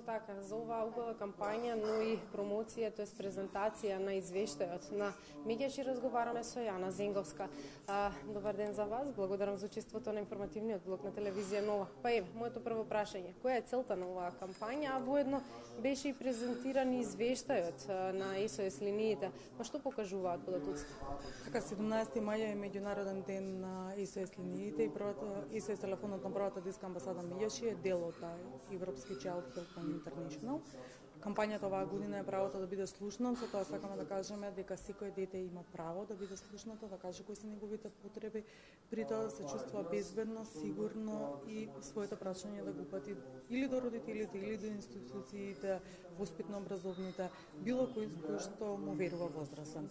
така, за оваа убава кампања, но и промоција, тоест презентација на извештајот на Меѓаши разговараме со Јана Зенговска. Добар ден за вас, благодарам за учеството на информативниот блок на телевизија Нова. Па еве, моето прво прашање, која е целта на оваа кампања, а воедно беше и презентиран извештајот на СОС линиите. Па што покажуваат податоците? Така, 17 мај е меѓународен ден на СОС линиите и СОС телефонот на првата детска амбасада Меѓаши е дел од Европски Child Helpline International. Кампањата оваа година е правото да биде слушнат, затоа сакаме да кажеме дека секој дете има право да биде слушнато, да каже кои се неговите потреби, при тоа да се чувствува безбедно, сигурно и своите прашања да го пати или до родителите, или до институциите, воспитно-образовните, било кој што му верува возрастен.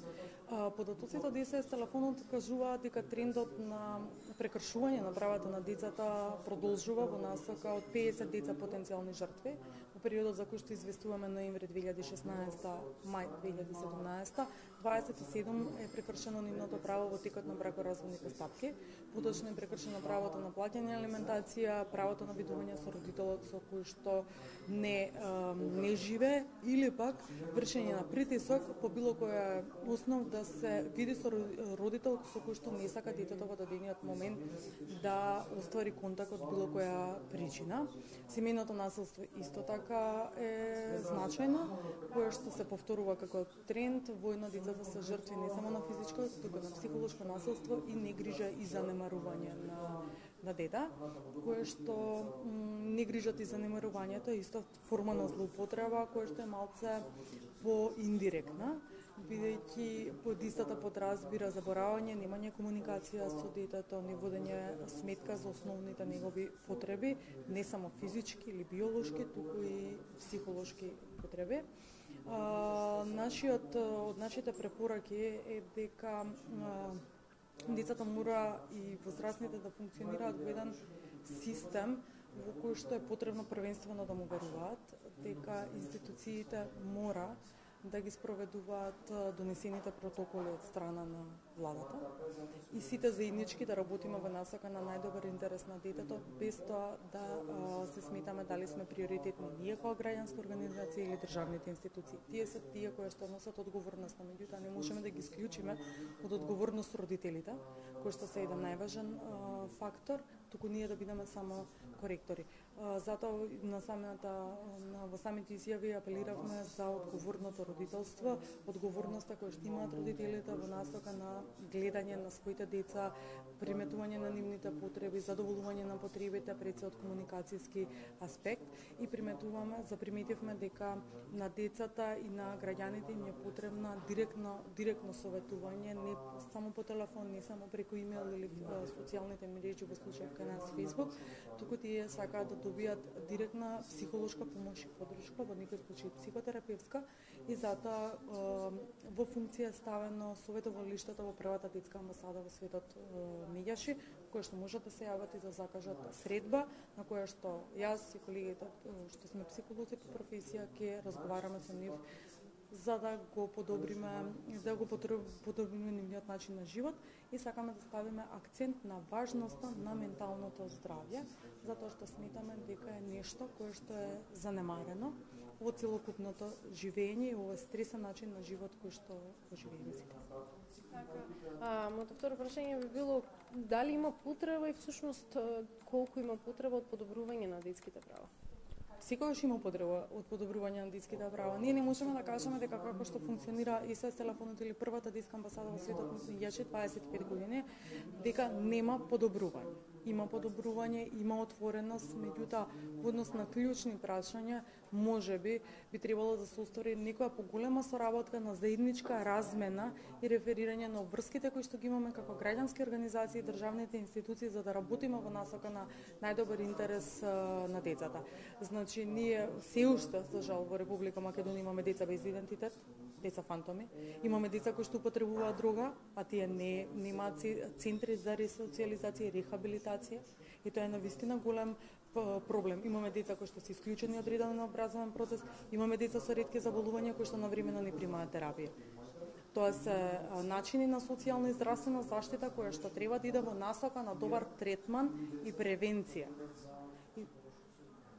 Податоците од СОС телефонот кажуваат дека трендот на прекршување на правата на децата продолжува во насока од 50 деца потенцијални жртви во периодот за кој што известуваме ноември 2016, мај 2017, 27 е прекршено нивното право во текот на бракоразводни постапки, поточно е прекршено правото на плаќање алиментација, правото на видување со родителот со кој што не живее, или пак вршење на притисок по било која основ да се види со родител со кој што не сака детето во дадениот момент да оствари контакт од било која причина. Семејното насилство исто така е значајно, кое што се повторува како тренд. Воедно децата се жртви не само на физичко, туку на психолошко насилство и негрижа и занемарување на дете, кое што негрижат и занемарувањето е исто форма на злоупотреба, кое што е малце поиндиректна, бидејќи под истата подразбира заборавање, немање комуникација со детето, не водење сметка за основните негови потреби, не само физички или биолошки, туку и психолошки потреби. Од нашите препораки е дека децата мора и возрастните да функционираат во еден систем во кој што е потребно првенствено да му веруваат, дека институциите мора да ги спроведуваат донесените протоколи од страна на владата и сите заеднички да работиме во насока на најдобар интерес на детето, без тоа да се сметаме дали сме приоритетни ние како граѓанска организација или државните институции. Тие се тие кои што носат одговорност, меѓутоа не можеме да ги исклучиме од одговорност родителите, кои што се еден најважен фактор, туку ние да бидеме само коректори. Затоа во самите изјави апелиравме за одговорното родителство, одговорноста која што имаат родителите во насока на гледање на своите деца, приметување на нивните потреби, задоволување на потребите пред се од комуникацијски аспект и заприметивме дека на децата и на граѓаните им е потребна директно советување, не само по телефон, не само преку имейл или социјалните мрежи, во случај кај нас Facebook, туку тие сакаат да добијат директна психолошка помош и поддршка, во некој случај психотерапевтска, и затоа во функција е ставено советовалиштето во првата детска амбасада во светот Меѓаши, кои што можат да се јават и да закажат средба, на која што јас и колегите што сме психолози по професија ќе разговараме со нив за да го подобриме нивниот начин на живот и сакаме да ставиме акцент на важноста на менталното здравје, затоа што сметаме дека е нешто кое што е занемарено во целокупното живење и овој стресен начин на живот кој што го живееме сите. Така, моето второ прашање би било дали има потреба и всушност колку има потреба од подобрување на детските права? Секогаш има потреба од подобрување на детските права. Ние не можеме да кажеме дека како што функционира СОС телефонот или првата детска амбасада во светот Меѓаши 25 години, дека нема подобрување. Има подобрување, има отвореност, меѓутоа во однос на клучни прашања можеби би требало да се оствари некоја поголема соработка на заедничка размена и реферирање на обврските кои што ги имаме како граѓански организации и државните институции за да работиме во насока на најдобар интерес на децата. Значи, ние се уште, за жал, во Република Македонија имаме деца без идентитет, деца фантоми. Имаме деца кои што употребуваат дрога, а тие немаат центри за ресоциализација и рехабилитација. И тоа е навистина голем проблем. Имаме деца кои што се исклучени од редовен образовен процес, имаме деца со ретки заболувања кои што навремено не примаат терапија. Тоа се начини на социјална и здравствена заштита која што треба да иде во насока на добар третман и превенција.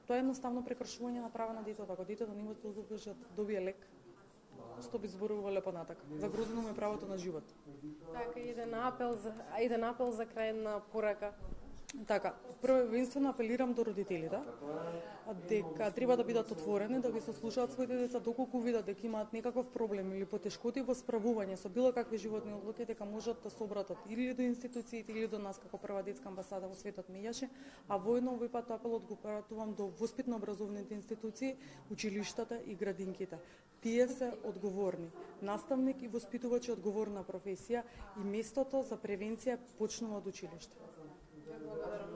Тоа е едноставно прекршување на права на детето. Ако детето не може да добие лек, што би зборувале понатак. Загрозено му е правото на живот. Така, еден апел за крајна порака. Така, првенствено апелирам до родителите дека треба да бидат отворени, да ги сослушаат своите деца доколку видат дека имаат некаков проблем или потешкоти во справување со било какви животни одлуки, дека можат да се обратат или до институциите или до нас како прва детска амбасада во светот Меѓаши, а воедно овој пат апелот го пратувам до воспитно-образовните институции, училиштата и градинките. Тие се одговорни. Наставник и воспитувач е одговорна професија и местото за превенција почнува од училиште. Благодарам.